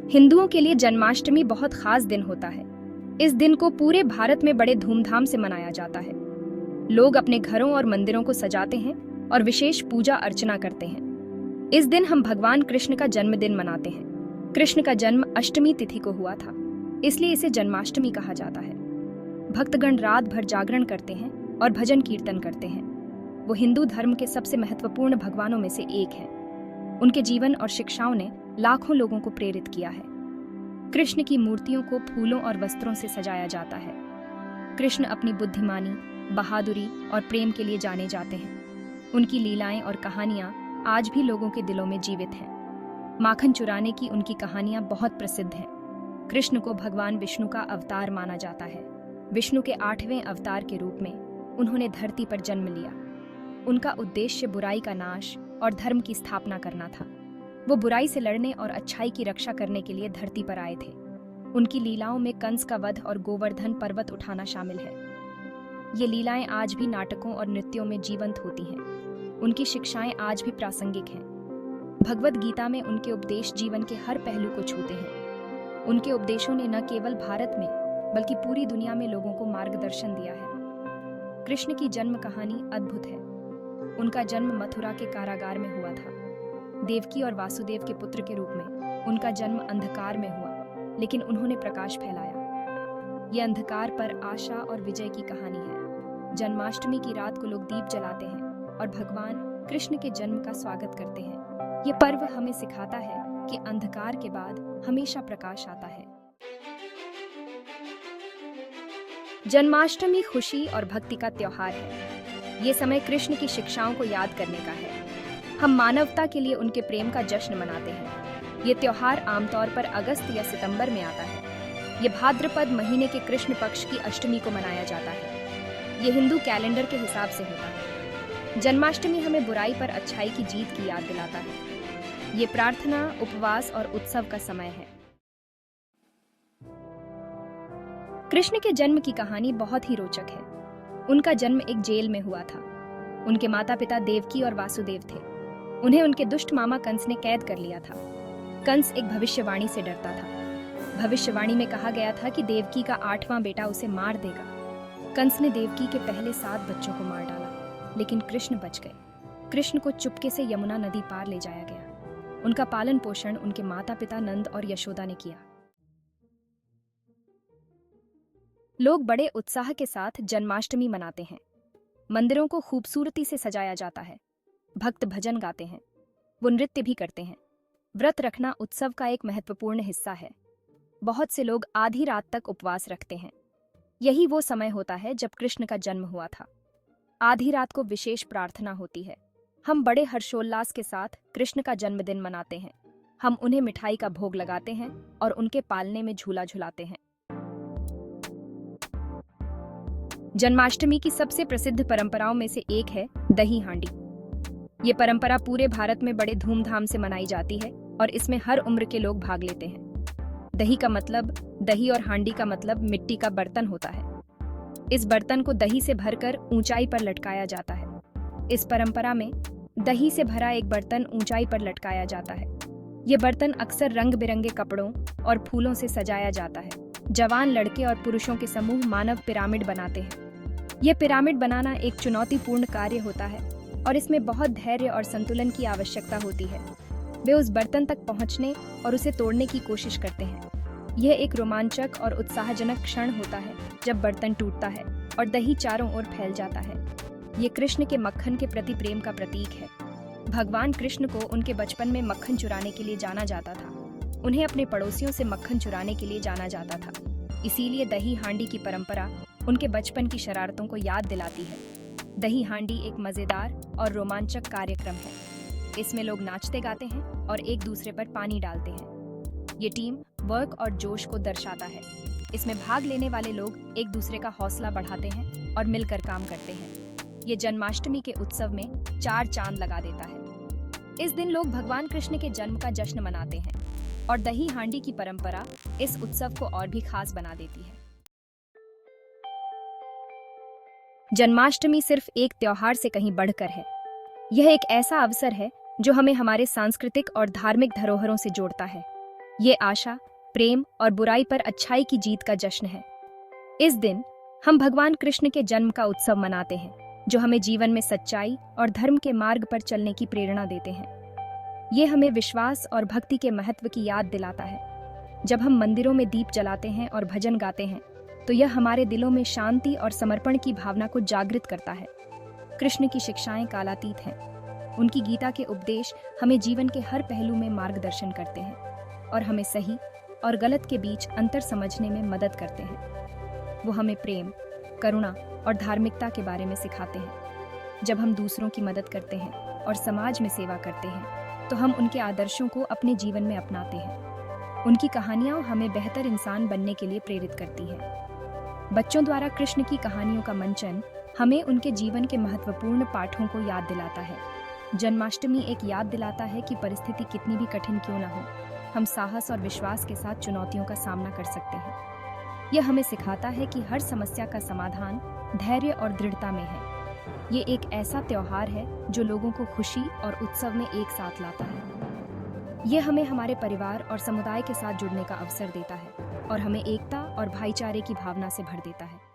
हिंदुओं के लिए जन्माष्टमी बहुत खास दिन होता है। इस दिन को पूरे भारत में बड़े धूमधाम से मनाया जाता है। लोग अपने घरों और मंदिरों को सजाते हैं और विशेष पूजा अर्चना करते हैं। इस दिन हम भगवान कृष्ण का जन्मदिन मनाते हैं। कृष्ण का जन्म अष्टमी तिथि को हुआ था, इसलिए इसे जन्माष्टमी कहा जाता है। भक्तगण रात भर जागरण करते हैं और भजन कीर्तन करते हैं। वो हिंदू धर्म के सबसे महत्वपूर्ण भगवानों में से एक हैं। उनके जीवन और शिक्षाओं ने लाखों लोगों को प्रेरित किया है। कृष्ण की मूर्तियों को फूलों और वस्त्रों से सजाया जाता है। कृष्ण अपनी बुद्धिमानी, बहादुरी और प्रेम के लिए जाने जाते हैं। उनकी लीलाएं और कहानियां आज भी लोगों के दिलों में जीवित हैं। माखन चुराने की उनकी कहानियां बहुत प्रसिद्ध हैं। कृष्ण को भगवान विष्णु का अवतार माना जाता है। विष्णु के 8वें अवतार के रूप में उन्होंने धरती पर जन्म लिया। उनका उद्देश्य बुराई का नाश और धर्म की स्थापना करना था। वो बुराई से लड़ने और अच्छाई की रक्षा करने के लिए धरती पर आए थे। उनकी लीलाओं में कंस का वध और गोवर्धन पर्वत उठाना शामिल है। ये लीलाएं आज भी नाटकों और नृत्यों में जीवंत होती हैं। उनकी शिक्षाएं आज भी प्रासंगिक हैं। भगवद गीता में उनके उपदेश जीवन के हर पहलू को छूते हैं। उनके उपदेशों ने न केवल भारत में बल्कि पूरी दुनिया में लोगों को मार्गदर्शन दिया है। कृष्ण की जन्म कहानी अद्भुत है। उनका जन्म मथुरा के कारागार में हुआ था। देवकी और वासुदेव के पुत्र के रूप में उनका जन्म अंधकार में हुआ, लेकिन उन्होंने प्रकाश फैलाया। ये अंधकार पर आशा और विजय की कहानी है। जन्माष्टमी की रात को लोग दीप जलाते हैं और भगवान कृष्ण के जन्म का स्वागत करते हैं। ये पर्व हमें सिखाता है कि अंधकार के बाद हमेशा प्रकाश आता है। जन्माष्टमी खुशी और भक्ति का त्योहार है। ये समय कृष्ण की शिक्षाओं को याद करने का है। हम मानवता के लिए उनके प्रेम का जश्न मनाते हैं। ये त्योहार आमतौर पर अगस्त या सितंबर में आता है। ये भाद्रपद महीने के कृष्ण पक्ष की अष्टमी को मनाया जाता है। ये हिंदू कैलेंडर के हिसाब से होता है। जन्माष्टमी हमें बुराई पर अच्छाई की जीत की याद दिलाता है। ये प्रार्थना, उपवास और उत्सव का समय है। कृष्ण के जन्म की कहानी बहुत ही रोचक है। उनका जन्म एक जेल में हुआ था। उनके माता पिता देवकी और वासुदेव थे। उन्हें उनके दुष्ट मामा कंस ने कैद कर लिया था। कंस एक भविष्यवाणी से डरता था। भविष्यवाणी में कहा गया था कि देवकी का 8वां बेटा उसे मार देगा। कंस ने देवकी के पहले 7 बच्चों को मार डाला, लेकिन कृष्ण बच गए। कृष्ण को चुपके से यमुना नदी पार ले जाया गया। उनका पालन पोषण उनके माता पिता नंद और यशोदा ने किया। लोग बड़े उत्साह के साथ जन्माष्टमी मनाते हैं। मंदिरों को खूबसूरती से सजाया जाता है। भक्त भजन गाते हैं। वो नृत्य भी करते हैं। व्रत रखना उत्सव का एक महत्वपूर्ण हिस्सा है। बहुत से लोग आधी रात तक उपवास रखते हैं। यही वो समय होता है जब कृष्ण का जन्म हुआ था। आधी रात को विशेष प्रार्थना होती है। हम बड़े हर्षोल्लास के साथ कृष्ण का जन्मदिन मनाते हैं। हम उन्हें मिठाई का भोग लगाते हैं और उनके पालने में झूला झुलाते हैं। जन्माष्टमी की सबसे प्रसिद्ध परंपराओं में से एक है दही हांडी। ये परंपरा पूरे भारत में बड़े धूमधाम से मनाई जाती है और इसमें हर उम्र के लोग भाग लेते हैं। दही का मतलब, दही और हांडी का मतलब मिट्टी का बर्तन होता है। इस बर्तन को दही से भरकर ऊंचाई पर लटकाया जाता है। इस परंपरा में दही से भरा एक बर्तन ऊंचाई पर लटकाया जाता है। ये बर्तन अक्सर रंग बिरंगे कपड़ों और फूलों से सजाया जाता है। जवान लड़के और पुरुषों के समूह मानव पिरामिड बनाते हैं। यह पिरामिड बनाना एक चुनौतीपूर्ण कार्य होता है और इसमें बहुत धैर्य और संतुलन की आवश्यकता होती है। वे उस बर्तन तक पहुंचने और उसे तोड़ने की कोशिश करते हैं। यह एक रोमांचक और उत्साहजनक क्षण होता है जब बर्तन टूटता है और दही चारों ओर फैल जाता है। ये कृष्ण के मक्खन के प्रति प्रेम का प्रतीक है। भगवान कृष्ण को उनके बचपन में मक्खन चुराने के लिए जाना जाता था। उन्हें अपने पड़ोसियों से मक्खन चुराने के लिए जाना जाता था। इसीलिए दही हांडी की परंपरा उनके बचपन की शरारतों को याद दिलाती है। दही हांडी एक मजेदार और रोमांचक कार्यक्रम है। इसमें लोग नाचते गाते हैं और एक दूसरे पर पानी डालते हैं। ये टीम वर्क और जोश को दर्शाता है। इसमें भाग लेने वाले लोग एक दूसरे का हौसला बढ़ाते हैं और मिलकर काम करते हैं। ये जन्माष्टमी के उत्सव में 4 चांद लगा देता है। इस दिन लोग भगवान कृष्ण के जन्म का जश्न मनाते हैं और दही हांडी की परंपरा इस उत्सव को और भी खास बना देती है। जन्माष्टमी सिर्फ एक त्योहार से कहीं बढ़कर है। यह एक ऐसा अवसर है जो हमें हमारे सांस्कृतिक और धार्मिक धरोहरों से जोड़ता है। ये आशा, प्रेम और बुराई पर अच्छाई की जीत का जश्न है। इस दिन हम भगवान कृष्ण के जन्म का उत्सव मनाते हैं, जो हमें जीवन में सच्चाई और धर्म के मार्ग पर चलने की प्रेरणा देते हैं। ये हमें विश्वास और भक्ति के महत्व की याद दिलाता है। जब हम मंदिरों में दीप जलाते हैं और भजन गाते हैं, तो यह हमारे दिलों में शांति और समर्पण की भावना को जागृत करता है। कृष्ण की शिक्षाएं कालातीत हैं। उनकी गीता के उपदेश हमें जीवन के हर पहलू में मार्गदर्शन करते हैं और हमें सही और गलत के बीच अंतर समझने में मदद करते हैं। वो हमें प्रेम, करुणा और धार्मिकता के बारे में सिखाते हैं। जब हम दूसरों की मदद करते हैं और समाज में सेवा करते हैं, तो हम उनके आदर्शों को अपने जीवन में अपनाते हैं। उनकी कहानियां हमें बेहतर इंसान बनने के लिए प्रेरित करती हैं। बच्चों द्वारा कृष्ण की कहानियों का मंचन हमें उनके जीवन के महत्वपूर्ण पाठों को याद दिलाता है। जन्माष्टमी एक याद दिलाता है कि परिस्थिति कितनी भी कठिन क्यों न हो, हम साहस और विश्वास के साथ चुनौतियों का सामना कर सकते हैं। यह हमें सिखाता है कि हर समस्या का समाधान धैर्य और दृढ़ता में है। ये एक ऐसा त्योहार है जो लोगों को खुशी और उत्सव में एक साथ लाता है। ये हमें हमारे परिवार और समुदाय के साथ जुड़ने का अवसर देता है और हमें एकता और भाईचारे की भावना से भर देता है।